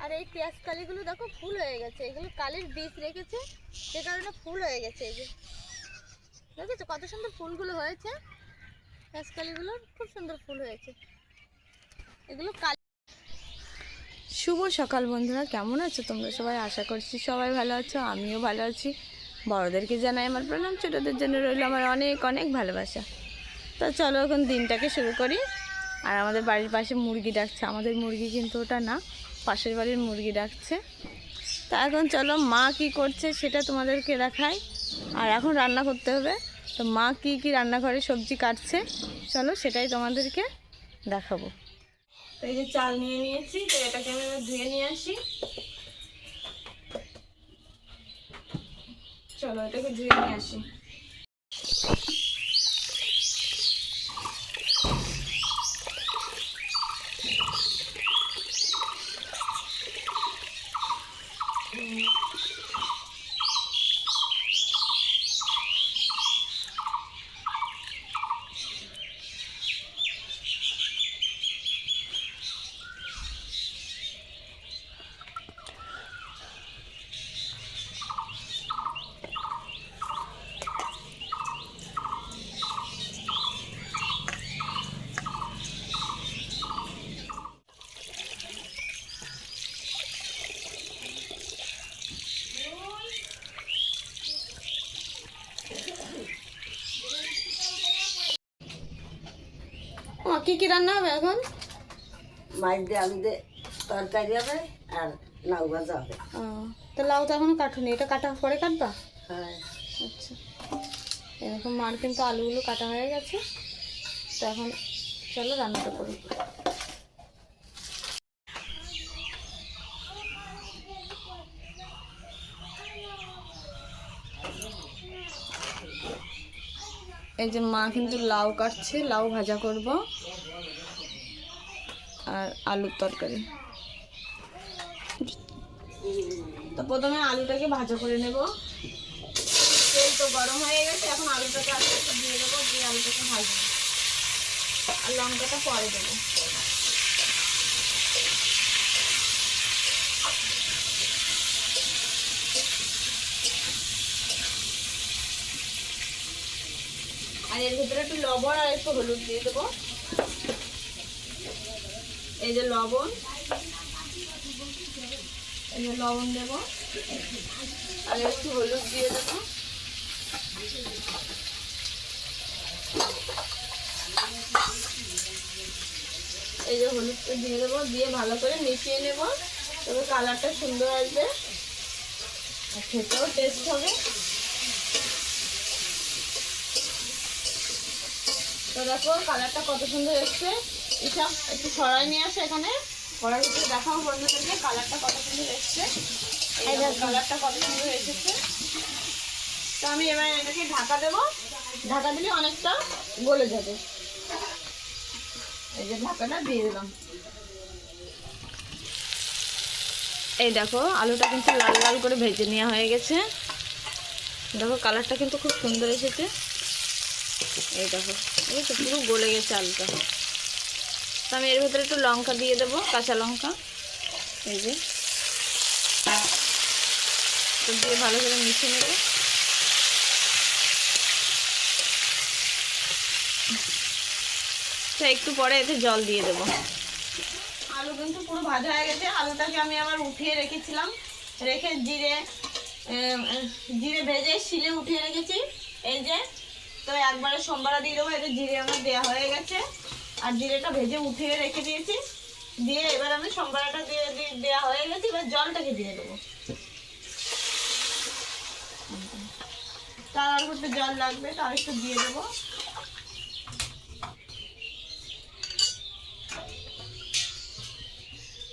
আর এই পেঁয়াজ কালিগুলো দেখো ফুল হয়ে গেছে, এগুলো কালির বীজ রেখেছে সে কারণে ফুল হয়ে গেছে। এই যে দেখেছো কত সুন্দর ফুলগুলো হয়েছে, পেঁয়াজ কালিগুলোর খুব সুন্দর ফুল হয়েছে এগুলো কালি। শুভ সকাল বন্ধুরা, কেমন আছো তোমরা সবাই? আশা করছি সবাই ভালো আছো, আমিও ভালো আছি। বড়োদেরকে জানাই আমার প্রণাম, ছোটোদের জন্য রইল আমার অনেক অনেক ভালোবাসা। তো চলো এখন দিনটাকে শুরু করি। আর আমাদের বাড়ির পাশে মুরগি ডাকছে, আমাদের মুরগি কিন্তু ওটা না, পাশের বাড়ির মুরগি ডাকছে। তা এখন চলো মা কি করছে সেটা তোমাদেরকে দেখাই। আর এখন রান্না করতে হবে, তো মা কি কি রান্নাঘরে সবজি কাটছে চলো সেটাই তোমাদেরকে দেখাবো। তো এই যে চাল নিয়ে নিয়েছি, তো এটাকে আমি ধুয়ে নিয়ে আসি। চলো এটাকে ধুয়ে নিয়ে আসি। কি কি রান্না হবে এখন? মাছ দিয়ে আলু দিয়ে তরকারি হবে আর লাউ ভাজা হবে। তো লাউ তো এখনো কাটুনি, এটা কাটা পরে কাটবা? হ্যাঁ। আচ্ছা, এরকম মার কিন্তু আলুগুলো কাটা হয়ে গেছে, তো এখন চলো রান্নাটা করি। এই যে মা কিন্তু লাউ কাটছে, লাউ ভাজা করব আর আলুর তরকারি। তো প্রথমে আলুটাকে ভাজা করে নেব। তেল তো গরম হয়ে গেছে, এখন আলুটাকে আস্তে আস্তে দিয়ে দেবো, দিয়ে আলুটাকে ভাজবো আর লঙ্কাটা পরে দেবো। আর এর ভিতরে একটু লবণ আর একটু হলুদ দিয়ে দেবো। এই যে লবণ, এই যে লবণ দেবো আর একটু হলুদ দিয়ে দেবো। এই যে হলুদটা দিয়ে দেবো, দিয়ে ভালো করে মিশিয়ে নেব, তবে কালারটা সুন্দর আসবে আর খেতেও টেস্ট হবে। তো দেখো কালারটা কত সুন্দর এসছে। এসব একটু ছড়াই নিয়ে আসে এখানে, কড়ার ভিতরে দেখাও বন্ধুদেরকে কালারটা কত সুন্দর এসছে। এই কালারটা কত সুন্দর এসেছে। তো আমি এবার এটাকে ঢাকা দেবো, ঢাকা দিলে অনেকটা গলে যাবে। এই যে ঢাকাটা দিয়ে দিলাম। এই দেখো আলুটা কিন্তু লাল লাল করে ভেজে নেওয়া হয়ে গেছে। দেখো কালারটা কিন্তু খুব সুন্দর এসেছে। এই দেখো এই তো পুরো গলে গেছে আলুটা। তো আমি এর ভেতরে একটু লঙ্কা দিয়ে দেবো, কাঁচা লঙ্কা। এই যে তো দিয়ে ভালো করে মিশিয়ে নেব। তো একটু পরে এতে জল দিয়ে দেবো। আলু কিন্তু পুরো ভাজা হয়ে গেছে। আলুটাকে আমি আবার উঠিয়ে রেখেছিলাম, রেখে জিরে ভেজে শিলে উঠিয়ে রেখেছি। এই যে তো একবারে সোমবারা দিয়ে দেবো। এটা জিরে আমার দেওয়া হয়ে গেছে আর জিরেটা ভেজে উঠিয়ে রেখে দিয়েছি। দিয়ে এবার আমি সোমবারাটা দিয়ে দেওয়া হয়ে গেছে, এবার জলটাকে দিয়ে দেবো। তার অল্প একটু জল লাগবে, তার একটু দিয়ে দেবো।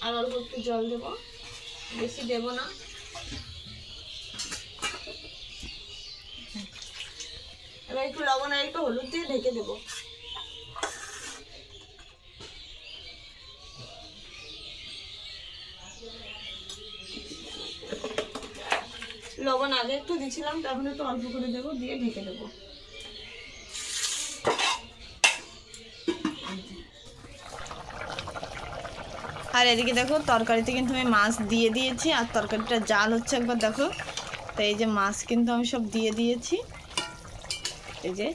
আর অল্প একটু জল দেবো, বেশি দেবো না। এবার একটু লবণ আর একটু হলুদ দিয়ে ঢেকে দেবো। লবণ আগে একটু দিয়েছিলাম, তখন একটু অল্প করে দেবো, দিয়ে ঢেকে দেবো। আর এদিকে দেখো তরকারিতে কিন্তু আমি মাছ দিয়ে দিয়েছি, আর তরকারিটা জাল হচ্ছে একবার দেখো। তো এই যে মাছ কিন্তু আমি সব দিয়ে দিয়েছি এই যে।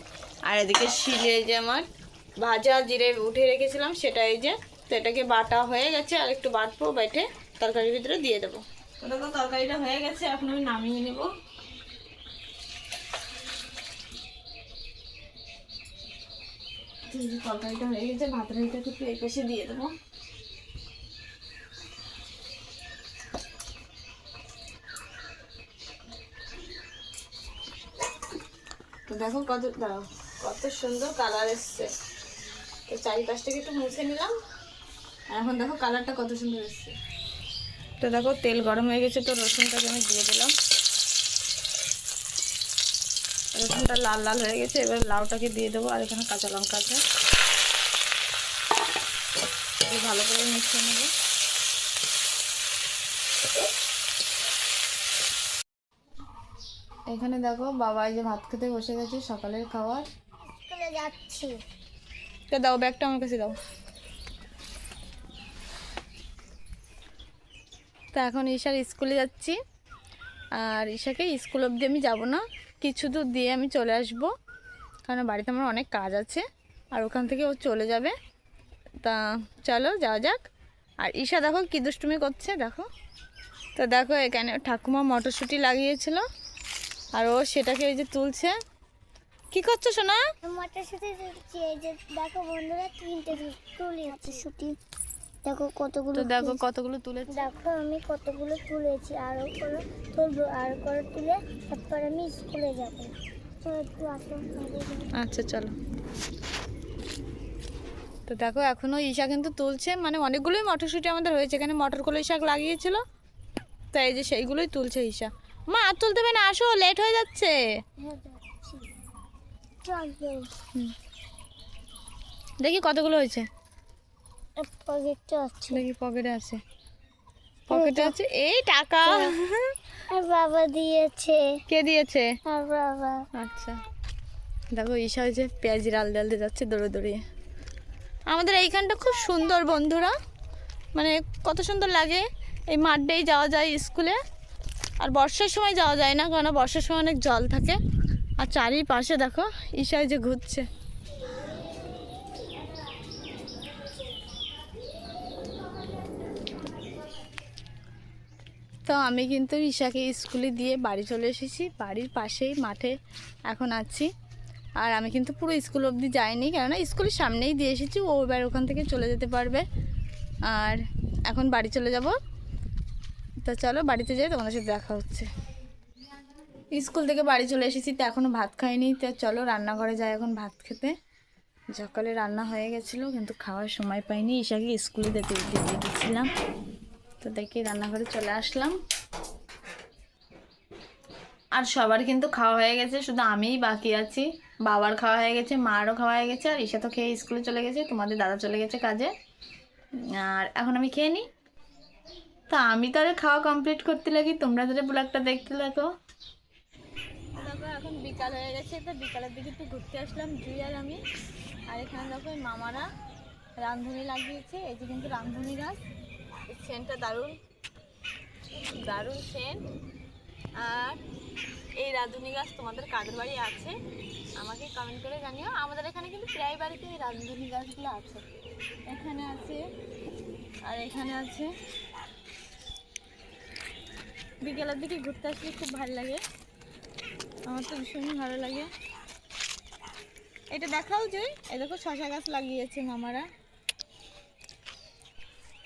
আর এদিকে শিলে যে আমার ভাজা জিরে উঠে রেখেছিলাম সেটা এই যে। তো এটাকে বাটা হয়ে গেছে, আর একটু বাটবো, বেটে তরকারির ভিতরে দিয়ে দেবো। তো দেখো তরকারিটা হয়ে গেছে, এখন আমি নামিয়ে নেব। তরকারিটা হয়ে গেছে, ভাতের ভিতরে একটু এই পাশে দিয়ে দেবো। তো দেখো কত সুন্দর কালার এসছে। তো চারিপাশটাকে একটু মুছে নিলাম, এখন দেখো কালারটা কত সুন্দর এসছে। তো দেখো তেল গরম হয়ে গেছে, তো রসুনটাকে আমি দিয়ে দিলাম। রসুনটা লাল লাল হয়ে গেছে, এবার লাউটাকে দিয়ে দেবো, আর এখানে কাঁচা লঙ্কা আছে, ভালো করে মিশিয়ে নেব। এখানে দেখো বাবা এই যে ভাত খেতে বসে গেছে, সকালের খাবার। স্কুলে যাচ্ছি। তো দাও ব্যাগটা আমার কাছে দাও। তো এখন ঈশার স্কুলে যাচ্ছি, আর ঈশাকে স্কুল অবধি আমি যাব না, কিছু দূর দিয়ে আমি চলে আসব, কারণ বাড়িতে আমার অনেক কাজ আছে, আর ওখান থেকে ও চলে যাবে। তা চলো যাওয়া যাক। আর ঈশা দেখো কী দুষ্টুমি করছে দেখো। তো দেখো এখানে ঠাকুমা মটরশুঁটি লাগিয়েছিল, আর ও সেটাকে এই যে তুলছে। কি করছো সোনা? মটরশুঁটি তুলছি। এই যে দেখো বন্ধুরা, 3টে তুলি মটরশুঁটি। দেখো কতগুলো, দেখো কতগুলো তুলেছে। দেখো আমি কতগুলো তুলেছি, আরও করে তুলবো, আর করে তুলে তারপর আমি স্কুলে যাবো। তো একটু আসো। আচ্ছা চলো। তো দেখো এখনও ঈশা কিন্তু তুলছে, মানে অনেকগুলোই মটরশুঁটি আমাদের হয়েছে, এখানে মটর কলাই শাক লাগিয়েছিল, তাই এই যে সেইগুলোই তুলছে ঈশা। মা আর তুলতে হবে না, আসো লেট হয়ে যাচ্ছে। দেখি কতগুলো হয়েছে, দেখি পকেটে আছে, পকেটে আছে। এই টাকা আর বাবা দিয়েছে। কে দিয়েছে? আর বাবা। আচ্ছা দেখো ঈশা হয়েছে পেঁয়াজি ডাল ডালতে যাচ্ছে দৌড়ে দৌড়িয়ে। আমাদের এইখানটা খুব সুন্দর বন্ধুরা, মানে কত সুন্দর লাগে। এই মাঠটাই যাওয়া যায় স্কুলে, আর বর্ষার সময় যাওয়া যায় না, কারণ বর্ষার সময় অনেক জল থাকে। আর চারিপাশে দেখো ঈশা যে ঘুরছে। তো আমি কিন্তু ঈশাকে স্কুলে দিয়ে বাড়ি চলে এসেছি, বাড়ির পাশেই মাঠে এখন আছি। আর আমি কিন্তু পুরো স্কুল অবধি যাইনি, কেননা স্কুলের সামনেই দিয়ে এসেছি, ও এবার ওখান থেকে চলে যেতে পারবে। আর এখন বাড়ি চলে যাব। তো চলো বাড়িতে যাই, তোমাদের সাথে দেখা হচ্ছে। স্কুল থেকে বাড়ি চলে এসেছি, তো এখনও ভাত খাইনি। তো চলো রান্নাঘরে যাই এখন ভাত খেতে। সকালে রান্না হয়ে গেছিলো, কিন্তু খাওয়ার সময় পাইনি, ঈশাকে স্কুলে দিয়ে গেছিলাম। তো দেখি রান্নাঘরে চলে আসলাম, আর সবার কিন্তু খাওয়া হয়ে গেছে, শুধু আমিই বাকি আছি। বাবার খাওয়া হয়ে গেছে, মারও খাওয়া হয়ে গেছে, আর ঈশা তো খেয়ে স্কুলে চলে গেছে, তোমাদের দাদা চলে গেছে কাজে। আর এখন আমি খেয়ে নিই। তা আমি তো আর খাওয়া কমপ্লিট করতে লাগি, তোমরা ধরে ব্লগটা দেখতে লাগো। দেখো এখন বিকাল হয়ে গেছে, তো বিকালের দিকে একটু ঘুরতে আসলাম জুই আর আমি। আর এখানে দেখো মামারা রাঁধুনি লাগিয়েছে, এই যে কিন্তু রাঁধুনি গাছ, এই সেন্টটা দারুণ দারুণ সেন্ট। আর এই রাঁধুনি গাছ তোমাদের কাদের বাড়ি আছে আমাকে কমেন্ট করে জানিও। আমাদের এখানে কিন্তু প্রায় বাড়িতে এই রাঁধুনি গাছগুলো আছে, এখানে আছে আর এখানে আছে। বিকেলের দিকে ঘুরতে আসলে খুব ভালো লাগে, আমার তো ভীষণই ভালো লাগে। এটা দেখাও যে এই দেখো শশা গাছ লাগিয়েছে মামারা।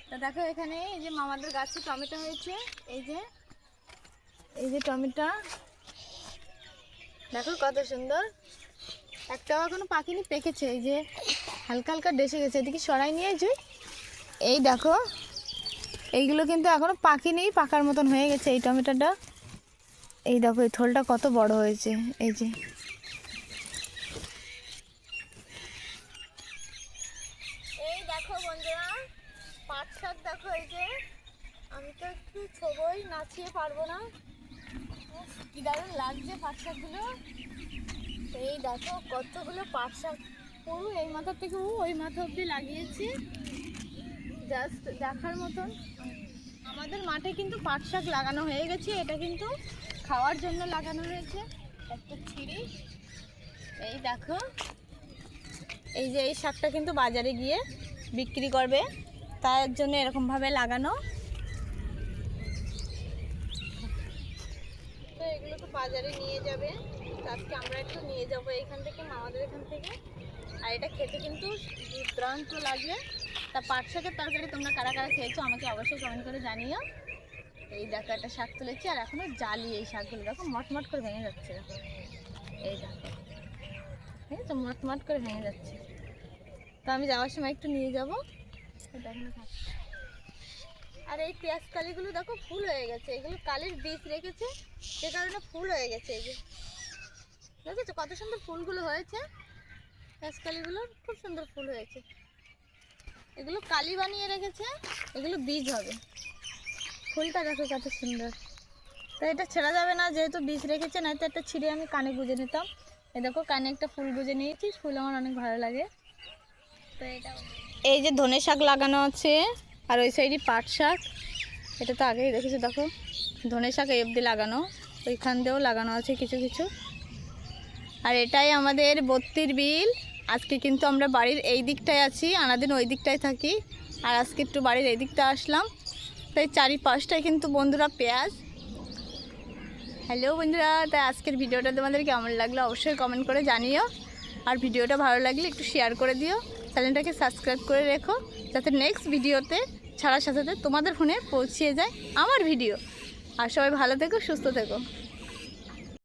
তা দেখো এখানে এই যে মামাদের গাছে টমেটো হয়েছে, এই যে টমেটো দেখো কত সুন্দর, একটাও এখনো পাকেনি, পেকেছে, এই যে হালকা হালকা ডেসে গেছে। এদিকে সরাই নিয়ে যাই, এই দেখো এইগুলো কিন্তু এখনো পাকেনি, পাকার মতন হয়ে গেছে এই টমেটোটা। এই দেখো এই থলটা কত বড় হয়েছে, এই যে এই দেখো বন্ধুরা পাট শাক দেখো। এই যে আমি তো একটু ছবই নাচিয়ে পারবো না, কি দারুণ লাগছে পাট শাকগুলো। এই দেখো কতগুলো পাট শাক, পুরো এই মাথা থেকে ওই মাথা অবধি লাগিয়েছি, জাস্ট দেখার মতন। আমাদের মাঠে কিন্তু পাট শাক লাগানো হয়ে গেছে, এটা কিন্তু খাওয়ার জন্য লাগানো হয়েছে। একটা ছিঁড়ি, এই দেখো, এই যে এই শাকটা কিন্তু বাজারে গিয়ে বিক্রি করবে, তার জন্য এরকমভাবে লাগানো। তো এগুলো তো বাজারে নিয়ে যাবে, তো আজকে আমরা একটু নিয়ে যাবো এখান থেকে, মামাদের এখান থেকে। আর এটা খেতে কিন্তু দুর্দান্ত লাগে। তা পাট শাকের তরকারি তোমরা কারা কারা খেয়েছো আমাকে অবশ্যই কমেন্ট করে জানিও। এই দেখো একটা শাক তুলেছি, আর এখনো জালি এই শাকগুলো দেখো মটমট করে ভেঙে যাচ্ছে। দেখো এই দেখো, এই তো মটমট করে ভেঙে যাচ্ছে। তো আমি যাওয়ার সময় একটু নিয়ে যাবো। আর এই পেঁয়াজ কালিগুলো দেখো ফুল হয়ে গেছে, এগুলো কালির বীজ রেখেছে, সে কারণে ফুল হয়ে গেছে। এই যে দেখেছো কত সুন্দর ফুলগুলো হয়েছে, পেঁয়াজ কালিগুলো খুব সুন্দর ফুল হয়েছে। এগুলো কালি বানিয়ে রেখেছে, এগুলো বীজ হবে। ফুলটা দেখো কত সুন্দর। তো এটা ছেড়া যাবে না যেহেতু বীজ রেখেছে, না তো একটা ছিঁড়ে আমি কানে গুঁজে নিতাম। এই দেখো কানে একটা ফুল গুঁজে নিয়েছি, ফুল আমার অনেক ভালো লাগে। তো এটা এই যে ধনে শাক লাগানো আছে, আর ওই সাইডে পাট শাক, এটা তো আগেই দেখেছি। দেখো ধনে শাক এই অবধি লাগানো, ওইখান দিয়েও লাগানো আছে কিছু কিছু। আর এটাই আমাদের বত্তির বিল। আজকে কিন্তু আমরা বাড়ির এই দিকটায় আছি, আনাদিন ওই দিকটায় থাকি, আর আজকে একটু বাড়ির এই দিকটা আসলাম। তাই চারিপাশটায় কিন্তু বন্ধুরা পেঁয়াজ। হ্যালো বন্ধুরা, তাই আজকের ভিডিওটা তোমাদের কেমন লাগলো অবশ্যই কমেন্ট করে জানিও। আর ভিডিওটা ভালো লাগলে একটু শেয়ার করে দিও, চ্যানেলটাকে সাবস্ক্রাইব করে রেখো, যাতে নেক্সট ভিডিওতে ছাড়ার সাথে সাথে তোমাদের ফোনে পৌঁছিয়ে যায় আমার ভিডিও। আর সবাই ভালো থেকো, সুস্থ থেকো।